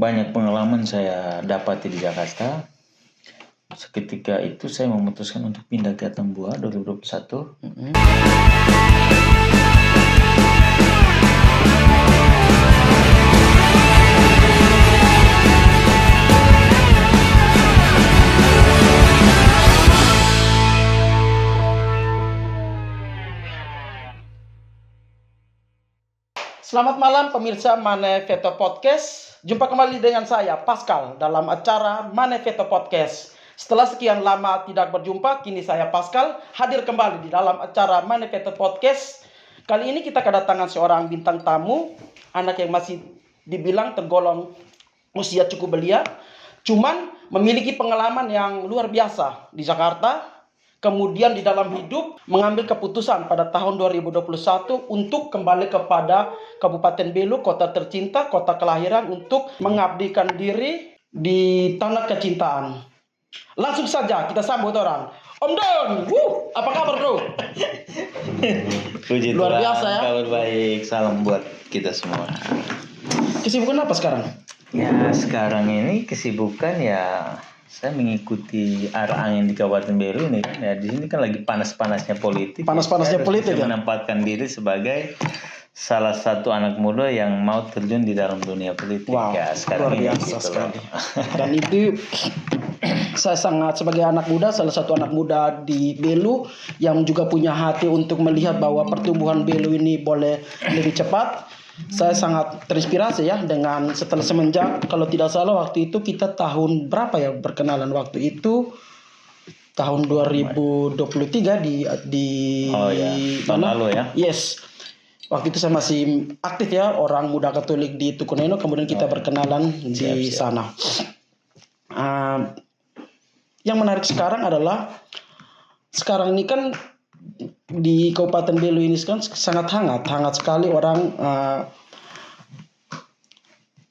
banyak pengalaman saya dapati di Jakarta. Seketika itu saya memutuskan untuk pindah ke Atambua 2021. Selamat malam pemirsa Maneveto Podcast. Jumpa kembali dengan saya Pascal dalam acara Maneveto Podcast. Setelah sekian lama tidak berjumpa, kini saya Pascal hadir kembali di dalam acara Maneveto Podcast. Kali ini kita kedatangan seorang bintang tamu, anak yang masih dibilang tergolong usia cukup belia, cuman memiliki pengalaman yang luar biasa di Jakarta. Kemudian di dalam hidup mengambil keputusan pada tahun 2021 untuk kembali kepada Kabupaten Belu, kota tercinta, kota kelahiran, untuk mengabdikan diri di tanah kecintaan. Langsung saja kita sambut orang. Om Don, apa kabar bro? Puji Luar Tuhan, biasa ya. kabar baik, salam buat kita semua. Kesibukan apa sekarang? Ya sekarang ini kesibukan ya saya mengikuti arah angin di Kabupaten Belu ini kan. Ya di sini kan lagi panas-panasnya politik. Panas-panasnya Saya harus politik bisa ya? menempatkan diri sebagai salah satu anak muda yang mau terjun di dalam dunia politik. Wow, Ya sekarang luar ini biasa gitu loh. sekali. Dan itu saya sangat sebagai anak muda, salah satu anak muda di Belu yang juga punya hati untuk melihat bahwa pertumbuhan Belu ini boleh lebih cepat. Saya sangat terinspirasi ya dengan setelah semenjak, kalau tidak salah waktu itu kita tahun berapa ya berkenalan waktu itu, tahun 2023 di Oh ya, tahun lalu ya. Yes. Waktu itu saya masih aktif ya, orang muda Katolik di Tukuneno, kemudian kita berkenalan di sana. Yang menarik sekarang adalah sekarang ini kan di Kabupaten Belu ini kan sangat hangat sekali orang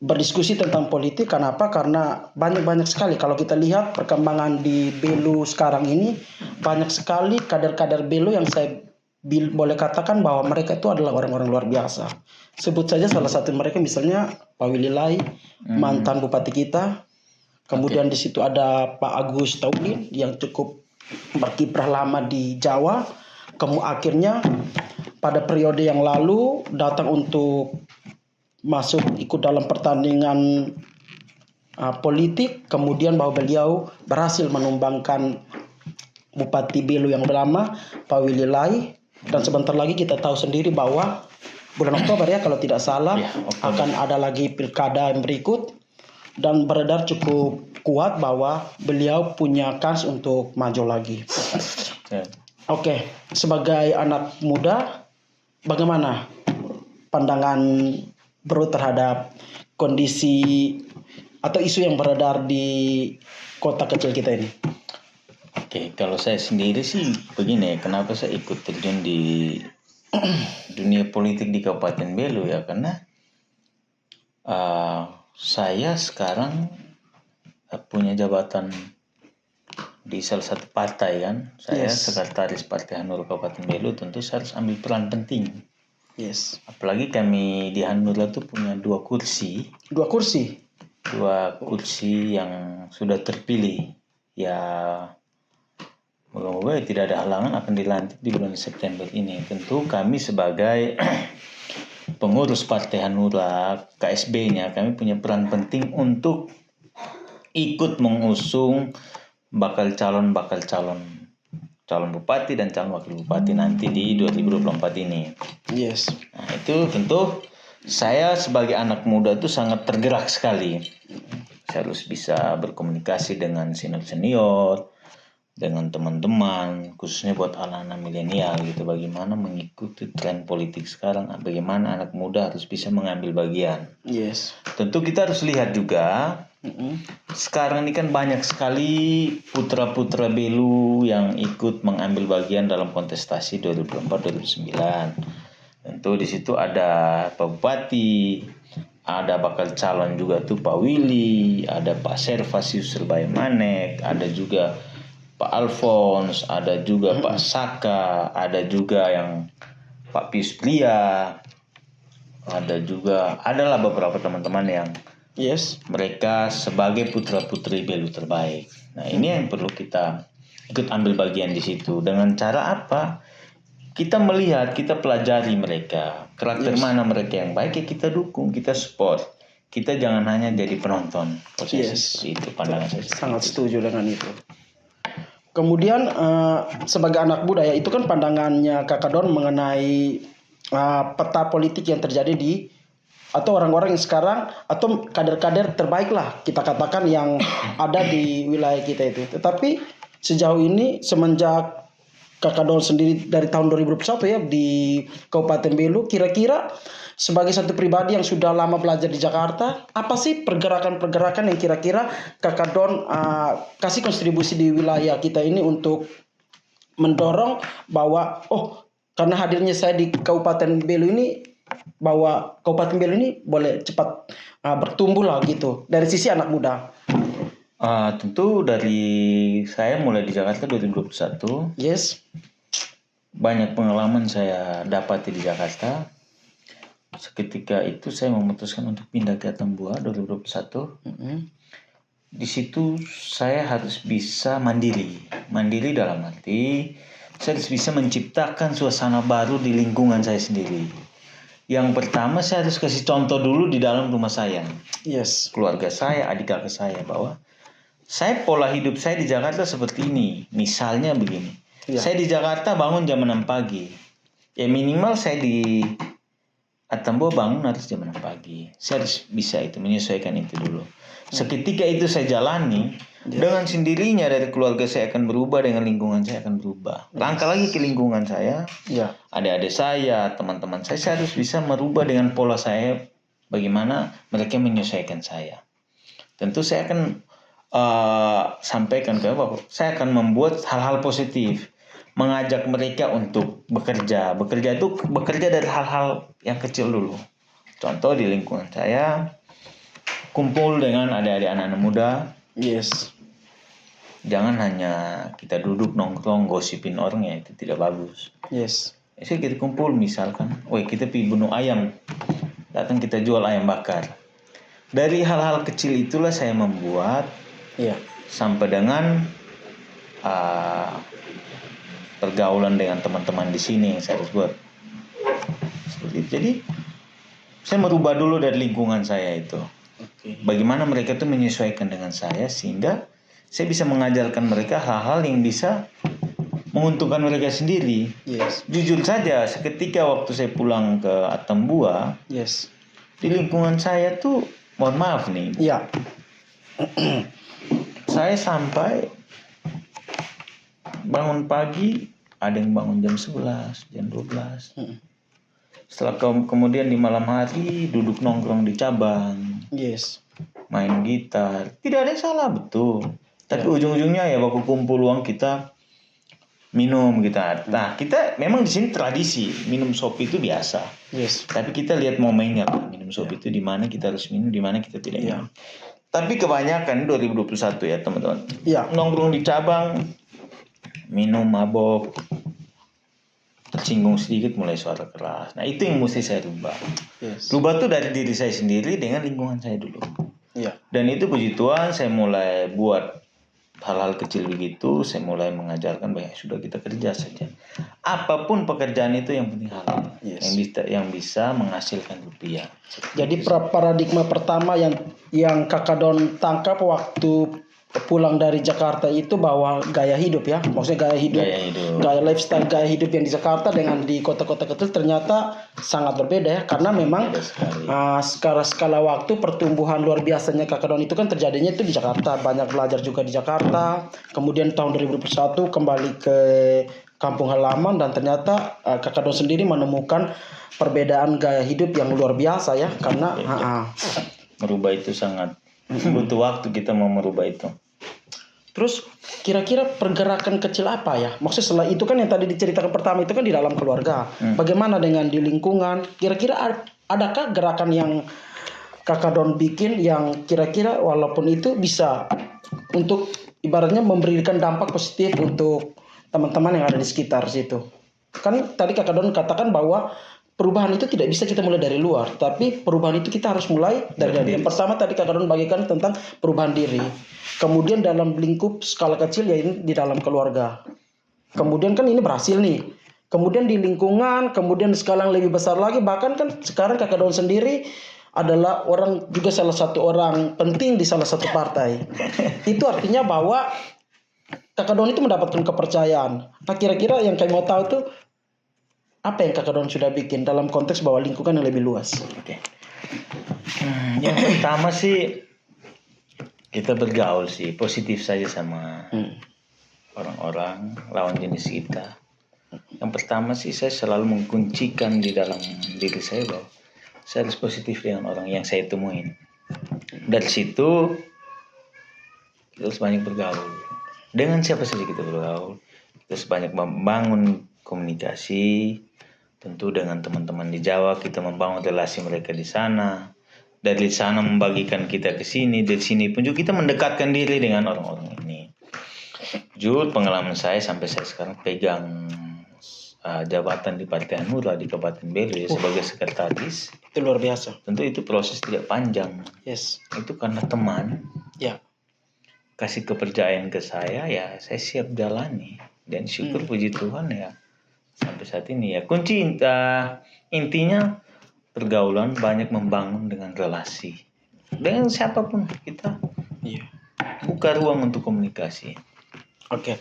berdiskusi tentang politik. Kenapa? Karena banyak sekali kalau kita lihat perkembangan di Belu sekarang ini, banyak sekali kader-kader Belu yang saya boleh katakan bahwa mereka itu adalah orang-orang luar biasa. Sebut saja salah satu mereka misalnya Pak Willy Lai, mantan bupati kita. Kemudian di situ ada Pak Agus Taudin yang cukup berkiprah lama di Jawa. Akhirnya pada periode yang lalu datang untuk masuk ikut dalam pertandingan politik. Kemudian bahwa beliau berhasil menumbangkan Bupati Belu yang lama, Pak Willy Lai. Dan sebentar lagi kita tahu sendiri bahwa bulan Oktober ya kalau tidak salah akan ada lagi pilkada yang berikut. Dan beredar cukup kuat bahwa beliau punya kans untuk maju lagi. Oke, sebagai anak muda, bagaimana pandangan bro terhadap kondisi atau isu yang beredar di kota kecil kita ini? Oke, kalau saya sendiri sih begini, kenapa saya ikut terjun di dunia politik di Kabupaten Belu ya, karena saya sekarang punya jabatan di salah satu partai kan. Saya sekretaris Partai Hanura Kabupaten Belu, tentu saya harus ambil peran penting. Yes. Apalagi kami di Hanura tuh punya dua kursi yang sudah terpilih. Ya moga-moga tidak ada halangan akan dilantik di bulan September ini. Tentu kami sebagai pengurus Partai Hanura KSB-nya, kami punya peran penting untuk ikut mengusung bakal calon bupati dan calon wakil bupati nanti di 2024 ini. Yes. Nah, itu tentu saya sebagai anak muda itu sangat tergerak sekali. Saya harus bisa berkomunikasi dengan senior, dengan teman-teman, khususnya buat anak-anak milenial gitu, bagaimana mengikuti tren politik sekarang, bagaimana anak muda harus bisa mengambil bagian. Yes. Tentu kita harus lihat juga, sekarang ini kan banyak sekali putra-putra Belu yang ikut mengambil bagian dalam kontestasi 2004-2009. Tentu di situ ada Pak Bupati, ada bakal calon juga tuh Pak Willy, ada Pak Servasius Serbayamanek, ada juga Pak Alphonse, ada juga Pak Saka, ada juga yang Pak Pius Pria, adalah beberapa teman-teman yang Yes. Mereka sebagai putra-putri Belu terbaik. Nah, ini yang perlu kita ikut ambil bagian di situ. Dengan cara apa? Kita melihat, kita pelajari mereka. Karakter mana mereka yang baik, ya kita dukung, kita support. Kita jangan hanya jadi penonton. Seperti itu pandangan saya. Sangat setuju dengan itu. Kemudian sebagai anak muda ya, itu kan pandangannya Kakak Don mengenai peta politik yang terjadi di atau orang-orang yang sekarang atau kader-kader terbaik lah kita katakan yang ada di wilayah kita itu. Tetapi sejauh ini semenjak Kakak Don sendiri dari tahun 2021 ya di Kabupaten Belu, kira-kira sebagai satu pribadi yang sudah lama belajar di Jakarta, apa sih pergerakan-pergerakan yang kira-kira Kakak Don kasih kontribusi di wilayah kita ini untuk mendorong bahwa karena hadirnya saya di Kabupaten Belu ini, bahwa Kabupaten Belu ini boleh cepat bertumbuh lah gitu dari sisi anak muda. Tentu dari saya mulai di Jakarta 2021. Yes. Banyak pengalaman saya dapati di Jakarta. Seketika itu saya memutuskan untuk pindah ke Atambua 2021. Di situ saya harus bisa mandiri. Mandiri dalam arti saya harus bisa menciptakan suasana baru di lingkungan saya sendiri. Yang pertama saya harus kasih contoh dulu di dalam rumah saya. Yes. Keluarga saya, adik kakak saya, bahwa saya pola hidup saya di Jakarta seperti ini. Misalnya begini. Saya di Jakarta bangun jam 6 pagi. Ya minimal saya di Atambua bangun harus jam 6 pagi. Saya harus bisa itu, menyesuaikan itu dulu. Seketika itu saya jalani, dengan sendirinya dari keluarga saya akan berubah, dengan lingkungan saya akan berubah. Langkah lagi ke lingkungan saya, adik-adik saya, teman-teman saya harus bisa merubah dengan pola saya, bagaimana mereka menyesuaikan saya. Tentu saya akan sampaikan ke Bapak, saya akan membuat hal-hal positif, mengajak mereka untuk bekerja. Bekerja itu bekerja dari hal-hal yang kecil dulu. Contoh di lingkungan saya, kumpul dengan adik-adik anak-anak muda. Yes. Jangan hanya kita duduk nongkrong gosipin orang, ya itu tidak bagus. Yes. Jadi kita kumpul misalkan, kita pergi bunuh ayam, datang kita jual ayam bakar. Dari hal-hal kecil itulah saya membuat sampai dengan pergaulan dengan teman-teman di sini yang saya harus buat. Seperti itu. Jadi saya merubah dulu dari lingkungan saya itu. Bagaimana mereka itu menyesuaikan dengan saya, sehingga saya bisa mengajarkan mereka hal-hal yang bisa menguntungkan mereka sendiri. Yes. Jujur saja, seketika waktu saya pulang ke Atambua, di lingkungan saya tuh, mohon maaf nih, saya sampai bangun pagi, ada yang bangun jam 11, jam 12. Setelah kemudian di malam hari duduk nongkrong di cabang. Main gitar. Tidak ada yang salah, betul. Tapi ujung-ujungnya ya waktu kumpul uang kita minum kita. Nah, kita memang di sini tradisi minum sopi itu biasa. Tapi kita lihat momennya lah. Minum sopi itu di mana kita harus minum, di mana kita tidak minum. Tapi kebanyakan 2021 ya teman-teman. Nongkrong di cabang, minum, mabok, tersinggung sedikit mulai suara keras. Nah itu yang mesti saya rubah. Rubah tuh dari diri saya sendiri dengan lingkungan saya dulu. Dan itu puji Tuhan saya mulai buat hal-hal kecil begitu. Saya mulai mengajarkan bahwa sudah kita kerja saja. Apapun pekerjaan itu yang penting halal. Yang bisa menghasilkan rupiah. Jadi paradigma pertama yang Kakak Don tangkap waktu pulang dari Jakarta itu bahwa gaya hidup ya, maksudnya gaya lifestyle, gaya hidup yang di Jakarta dengan di kota-kota kecil ternyata sangat berbeda ya, karena memang skala waktu pertumbuhan luar biasanya Kakak Don itu kan terjadinya itu di Jakarta, banyak belajar juga di Jakarta, kemudian tahun 2021 kembali ke kampung halaman dan ternyata Kakak Don sendiri menemukan perbedaan gaya hidup yang luar biasa ya, karena merubah itu sangat butuh waktu kita mau merubah itu. Terus kira-kira pergerakan kecil apa ya? Maksudnya setelah itu kan yang tadi diceritakan pertama itu kan di dalam keluarga. Bagaimana dengan di lingkungan? Kira-kira adakah gerakan yang Kakak Don bikin yang kira-kira walaupun itu bisa untuk ibaratnya memberikan dampak positif untuk teman-teman yang ada di sekitar situ? Kan tadi Kakak Don katakan bahwa perubahan itu tidak bisa kita mulai dari luar, tapi perubahan itu kita harus mulai dari dalam. Yang pertama tadi Kakak Don bagikan tentang perubahan diri. Kemudian dalam lingkup skala kecil ya ini di dalam keluarga. Kemudian kan ini berhasil nih. Kemudian di lingkungan, kemudian skala yang lebih besar lagi, bahkan kan sekarang Kakak Don sendiri adalah orang juga salah satu orang penting di salah satu partai. Itu artinya bahwa Kakak Don itu mendapatkan kepercayaan. Nah kira-kira yang kami mau tahu itu apa yang Kakak Don sudah bikin dalam konteks bahwa lingkungan yang lebih luas? Oke. Yang pertama sih kita bergaul sih positif saja sama orang-orang lawan jenis kita. Yang pertama sih saya selalu mengkuncikan di dalam diri saya bahwa saya harus positif dengan orang yang saya temuin. Dari situ kita harus banyak bergaul. Dengan siapa saja kita bergaul, kita harus banyak membangun komunikasi. Tentu dengan teman-teman di Jawa kita membangun relasi mereka di sana. Dari sana membagikan kita ke sini, dari sini pun juga kita mendekatkan diri dengan orang-orang ini. Jujur pengalaman saya sampai saya sekarang pegang jabatan di Partai Hanura di Kabupaten Belu sebagai sekretaris. Itu luar biasa. Tentu itu proses tidak panjang. Yes. Itu karena teman Ya. kasih kepercayaan ke saya, ya saya siap jalani. Dan syukur puji Tuhan ya sampai saat ini ya kunci intinya pergaulan banyak membangun dengan relasi dengan siapapun kita. Iya. Buka ruang untuk komunikasi. Oke.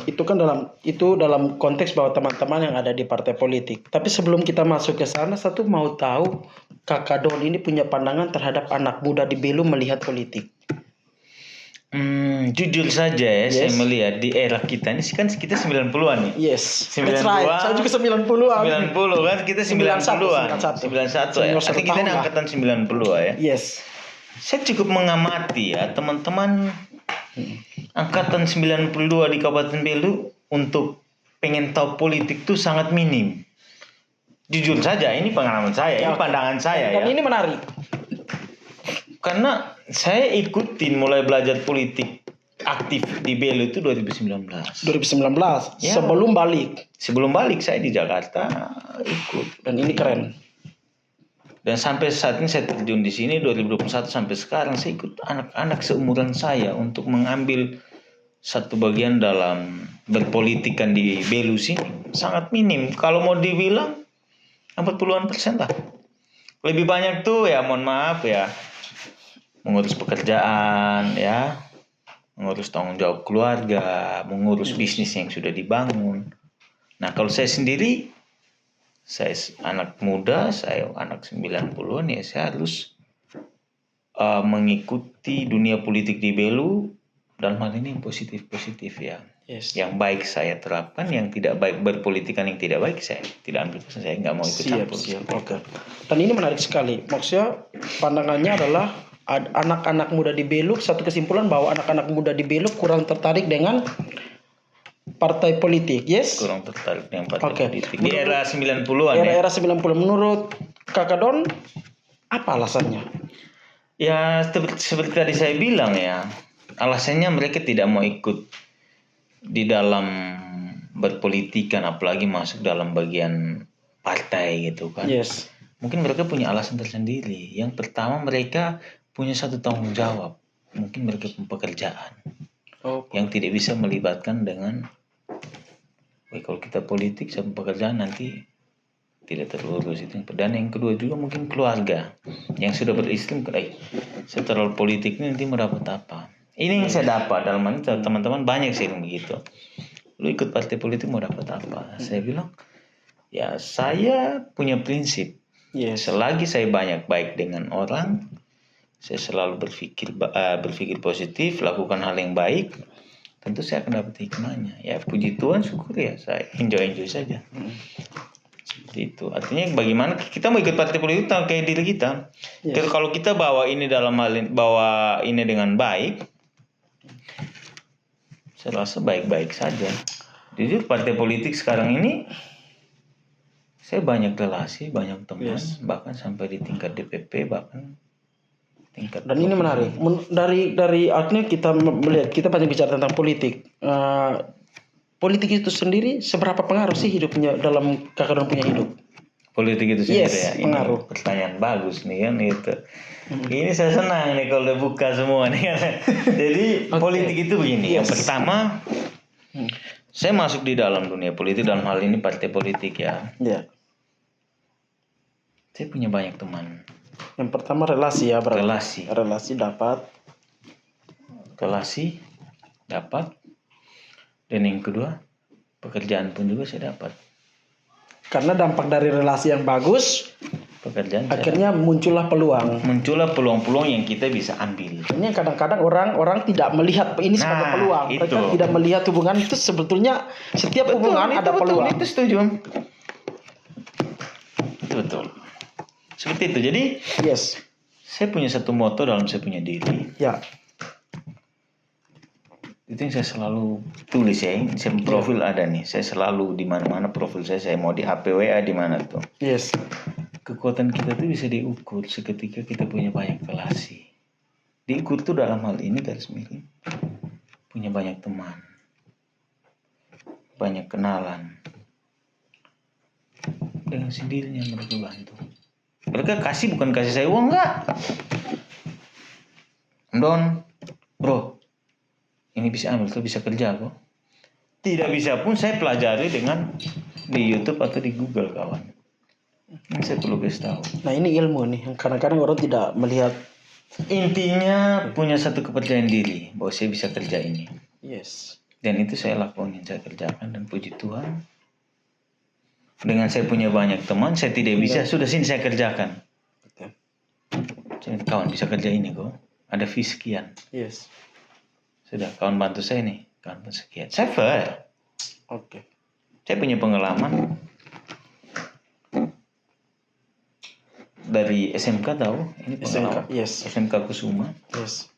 Itu kan dalam konteks bahwa teman-teman yang ada di partai politik. Tapi sebelum kita masuk ke sana, satu mau tahu Kakak Don ini punya pandangan terhadap anak muda di Belu melihat politik. Jujur saja ya, saya melihat di era kita ini kan kita 90-an nih. Yes. 92. Saya juga 90-an. 90 kan kita 90-an. 91 ya. Artinya kita ini angkatan 90 ya. Yes. Saya cukup mengamati ya teman-teman angkatan 92 di Kabupaten Belu untuk pengen tahu politik tuh sangat minim. Jujur saja ini pengalaman saya, ini pandangan saya Dan ya. ini menarik. Karena saya ikutin mulai belajar politik aktif di Belu itu 2019. 2019 Ya. sebelum balik. Sebelum balik saya di Jakarta ikut. Dan ini keren. Dan sampai saat ini saya terjun di sini 2021 sampai sekarang saya ikut anak-anak seumuran saya untuk mengambil satu bagian dalam berpolitikan di Belu sini. Sangat minim. Kalau mau dibilang 40% lah. Lebih banyak tuh ya mohon maaf ya mengurus pekerjaan ya, mengurus tanggung jawab keluarga, mengurus bisnis yang sudah dibangun. Nah kalau saya sendiri, saya anak muda, saya anak 90-an ya saya harus mengikuti dunia politik di Belu dalam hal ini yang positif-positif ya. Yes. Yang baik saya terapkan, yang tidak baik berpolitikan yang tidak baik saya tidak ambil keputusan, saya nggak mau ikut campur. Siap. Oke. Dan ini menarik sekali. Maksudnya pandangannya adalah anak-anak muda di Belu, satu kesimpulan bahwa anak-anak muda di Belu kurang tertarik dengan partai politik. Yes? Kurang tertarik dengan partai politik. Di Menurut- era 90-an ya. Era 90 menurut Kakak Don apa alasannya? Ya seperti tadi saya bilang ya, alasannya mereka tidak mau ikut di dalam berpolitikan, apalagi masuk dalam bagian partai gitu kan. Yes. Mungkin mereka punya alasan tersendiri. Yang pertama mereka punya satu tanggung jawab. Mungkin mereka punya pekerjaan yang tidak bisa melibatkan dengan kalau kita politik sama pekerjaan nanti tidak terurus itu. Dan yang kedua juga mungkin keluarga yang sudah beristri, saya terlalu politik ini nanti mendapat apa? Ini yang saya dapat dalam hal ini teman-teman banyak sih yang begitu. Lu ikut partai politik mau dapat apa? Saya bilang ya saya punya prinsip. Yes. Selagi saya banyak baik dengan orang, saya selalu berpikir positif, lakukan hal yang baik, tentu saya akan dapat hikmahnya. Ya puji Tuhan, syukur ya saya enjoy saja. Seperti itu. Artinya bagaimana kita mau ikut partai politik tahu kayak diri kita. Yes. Kalau kita bawa ini dengan baik, saya rasa baik-baik saja. Jujur partai politik sekarang ini saya banyak relasi, banyak teman, bahkan sampai di tingkat DPP, bahkan tingkat. Dan ini menarik. Dari artinya kita melihat, kita banyak bicara tentang politik. Politik itu sendiri seberapa pengaruh sih hidupnya dalam Kakak Don punya hidup? politik itu sendiri Yes, ya. Ini pengaruh. pertanyaan bagus nih kan itu. Ini saya senang nih kalau buka semua nih kan. Jadi politik itu begini. Yang Yes. pertama, saya masuk di dalam dunia politik, dalam hal ini partai politik ya. Ya. Saya punya banyak teman. Yang pertama relasi ya, berarti. Relasi. Relasi dapat. Relasi dapat. Dan yang kedua, pekerjaan pun juga saya dapat. Karena dampak dari relasi yang bagus, Pekerjaan saya akhirnya muncullah peluang. muncullah peluang-peluang yang kita bisa ambil. Ini yang kadang-kadang orang tidak melihat ini sebagai Nah, peluang. itu. Mereka tidak melihat hubungan itu sebetulnya setiap hubungan ada peluang. Itu setuju. Itu betul. Seperti itu. Jadi Yes. saya punya satu moto dalam saya punya diri. Ya. Itu yang saya selalu tulis ya. Saya profil ada nih. Saya selalu di mana-mana profil saya mau di HP WA di mana tuh. Yes. Kekuatan kita tuh bisa diukur seketika kita punya banyak relasi. Diukur tuh dalam hal ini garis miring. Punya banyak teman. Banyak kenalan. Dengan sendirinya mereka bantu. Mereka kasih bukan kasih saya uang enggak. Don, bro, ini bisa ambil, tuh bisa kerja kok. Tidak bisa pun saya pelajari dengan di YouTube atau di Google kawan. Ini saya perlu kasih tahu. Nah ini ilmu nih, yang kadang-kadang orang tidak melihat. Intinya punya satu kepercayaan diri bahwa saya bisa kerja ini. Yes. Dan itu saya lakukan, saya kerjakan dan puji Tuhan. Dengan saya punya banyak teman, saya tidak bisa, sudah sini saya kerjakan. Betul. Saya, kawan bisa kerja ini kok. Ada fee sekian. Yes. Sudah, kawan bantu saya nih. Kawan bantu sekian. Saya fair. Oke. Saya punya pengalaman dari SMK tahu. Ini pengalaman. SMK. Yes. SMK Kusuma. Yes.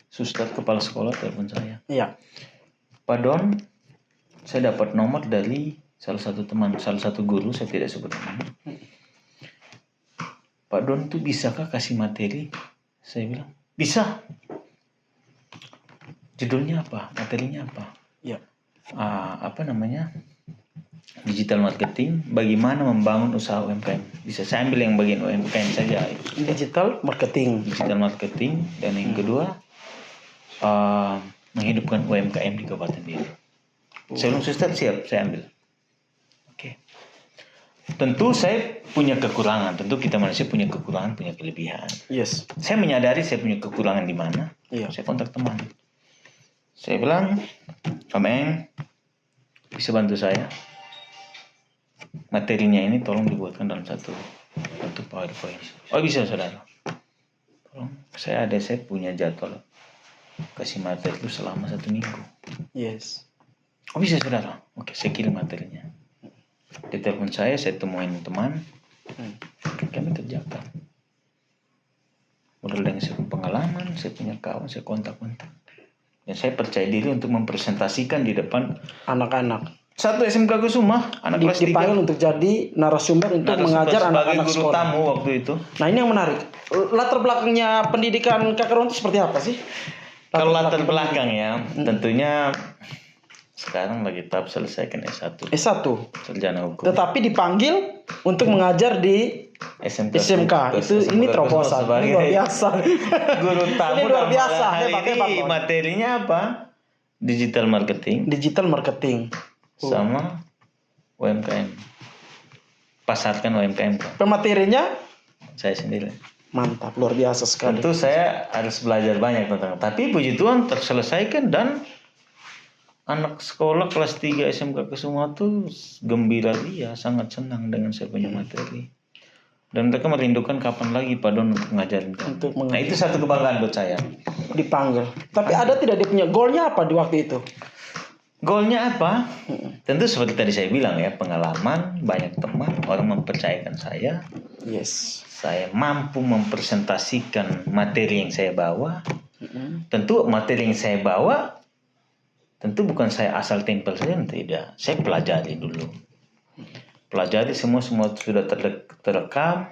Suster kepala sekolah telepon saya. Iya. Pak Don, saya dapat nomor dari salah satu teman, salah satu guru, saya tidak sebut namanya. Pak Don tuh bisakah kasih materi? Saya bilang, bisa. Judulnya apa? Materinya apa? Iya. Apa namanya? Digital marketing, bagaimana membangun usaha UMKM. Bisa saya ambil yang bagian UMKM saja. Digital marketing. Digital marketing, dan yang kedua, menghidupkan UMKM di Kabupaten Dili. Saya bilang, suster siap, saya ambil. Oke. Tentu saya punya kekurangan. Tentu kita manusia punya kekurangan, punya kelebihan. Yes. Saya menyadari saya punya kekurangan di mana. Iya. Saya kontak teman. Saya bilang, Om Eng, bisa bantu saya? Materinya ini tolong dibuatkan dalam satu bentuk PowerPoint. Oh bisa saudara. Tolong, saya punya jadwal kasih materi itu selama 1 minggu. Yes. Oh bisa saudara. Oke, saya kirim materinya. Di telepon saya temuin teman. Kami kerjakan. Modal dengan saya punya pengalaman, saya punya kawan, saya kontak-kontak. Dan saya percaya diri untuk mempresentasikan di depan Anak-anak. satu SMK Kusuma, anak kelas 3. Dipanggil untuk jadi narasumber untuk mengajar anak-anak guru sekolah. tamu waktu itu. Nah ini yang menarik. Latar belakangnya pendidikan Kak Ron itu seperti apa sih? Kalau latar belakang ya, tentunya sekarang lagi tahap selesaikan S1. S1. Sarjana hukum. Tetapi dipanggil untuk mengajar di SMK. Ini terobosan. Ini luar biasa. Guru tamu Ini luar biasa. hari Hebat, ini Bang. materinya apa? Digital marketing Digital marketing. sama UMKM. Pasarkan UMKM. Pematerinya Saya sendiri. mantap, luar biasa sekali. Tentu saya harus belajar banyak tentang. Tapi puji Tuhan terselesaikan dan anak sekolah kelas 3 SMK Kusuma tuh gembira dia, sangat senang dengan saya punya materi. Dan mereka merindukan kapan lagi Pak Don untuk ngajarin kami. Untuk Nah itu satu kebanggaan buat saya. Dipanggil. Tapi ada tidak dia punya goalnya apa di waktu itu? Goalnya apa? Tentu seperti tadi saya bilang ya, pengalaman, banyak teman, orang mempercayakan saya. Yes. Saya mampu mempresentasikan materi yang saya bawa. Tentu materi yang saya bawa, tentu bukan saya asal tempel saja, tidak. Saya pelajari dulu. Pelajari semua sudah terekam.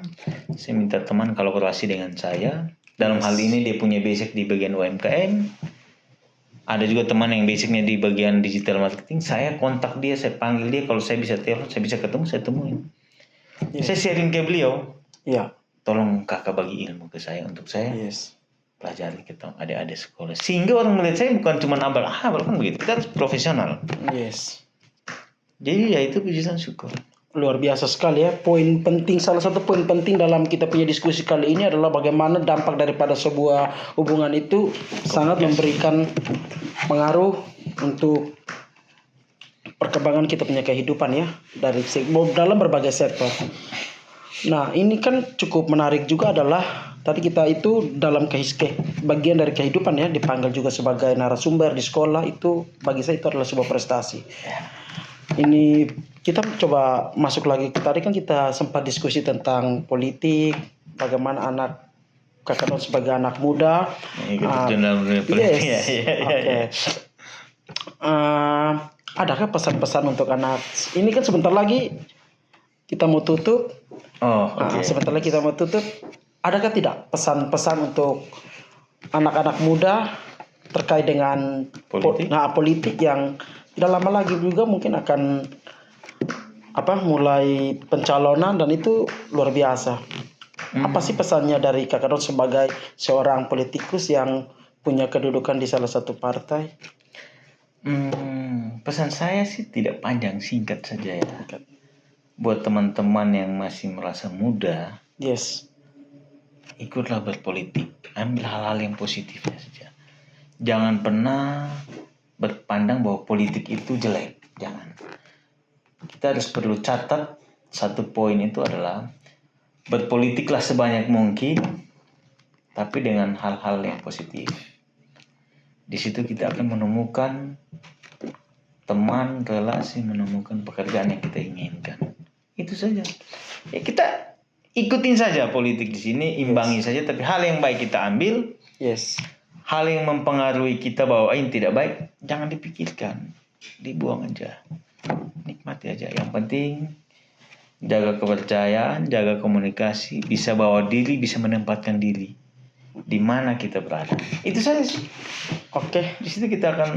Saya minta teman kolaborasi dengan saya. Dalam hal ini dia punya basic di bagian UMKM. Ada juga teman yang basicnya di bagian digital marketing. Saya kontak dia, saya panggil dia. Kalau saya bisa telepon, saya bisa ketemu, saya temuin. Yes. Saya sharing ke beliau, Iya. tolong kakak bagi ilmu ke saya untuk saya Yes. pelajari kita adik-adik sekolah. Sehingga orang melihat saya bukan cuma abal-abal kan begitu. Kita harus profesional. Yes. Jadi ya itu puji dan syukur. Luar biasa sekali ya. Poin penting, salah satu poin penting dalam kita punya diskusi kali ini adalah bagaimana dampak daripada sebuah hubungan itu sangat memberikan pengaruh untuk perkembangan kita punya kehidupan ya, dari dalam berbagai sektor. Nah, ini kan cukup menarik juga adalah tadi kita itu dalam bagian dari kehidupan ya, dipanggil juga sebagai narasumber di sekolah, itu bagi saya itu adalah sebuah prestasi. Ini kita coba masuk lagi, tadi kan kita sempat diskusi tentang politik, bagaimana kakak Don sebagai anak muda. Yes. Oke. Adakah pesan-pesan untuk anak? Ini kan sebentar lagi kita mau tutup. Sebentar lagi kita mau tutup. Adakah tidak pesan-pesan untuk anak-anak muda terkait dengan politik yang tidak lama lagi juga mungkin akan mulai pencalonan, dan itu luar biasa. Apa sih pesannya dari kakak Don sebagai seorang politikus yang punya kedudukan di salah satu partai? Pesan saya sih tidak panjang, singkat saja ya. Buat teman-teman yang masih merasa muda, yes, ikutlah berpolitik, ambil hal-hal yang positifnya saja. Jangan pernah berpandang bahwa politik itu jelek, jangan. Kita harus perlu catat satu poin, itu adalah berpolitiklah sebanyak mungkin, tapi dengan hal-hal yang positif. Di situ kita akan menemukan teman, relasi, menemukan pekerjaan yang kita inginkan. Itu saja. Ya kita ikutin saja politik di sini, imbangi saja, tapi hal yang baik kita ambil. Yes. Hal yang mempengaruhi kita bahwa ini tidak baik, jangan dipikirkan, dibuang aja. Nikmati aja. Yang penting jaga kepercayaan, jaga komunikasi, bisa bawa diri, bisa menempatkan diri di mana kita berada. Itu saja sih. Oke, di situ kita akan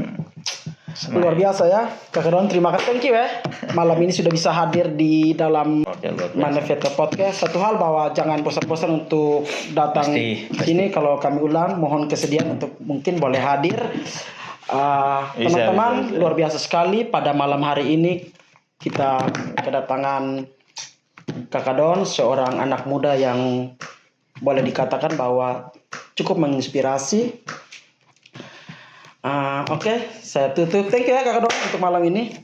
luar biasa ya, Kakak Don. Terima kasih, thank you ya. Malam ini sudah bisa hadir di dalam Manifest Podcast. Satu hal bahwa jangan bosan-bosan untuk datang sini. Kalau kami ulang, mohon kesediaan untuk mungkin boleh hadir. Teman-teman, luar biasa sekali pada malam hari ini kita kedatangan Kakak Don, seorang anak muda yang boleh dikatakan bahwa cukup menginspirasi. Oke, saya tutup. Thank you ya Kakak Don untuk malam ini.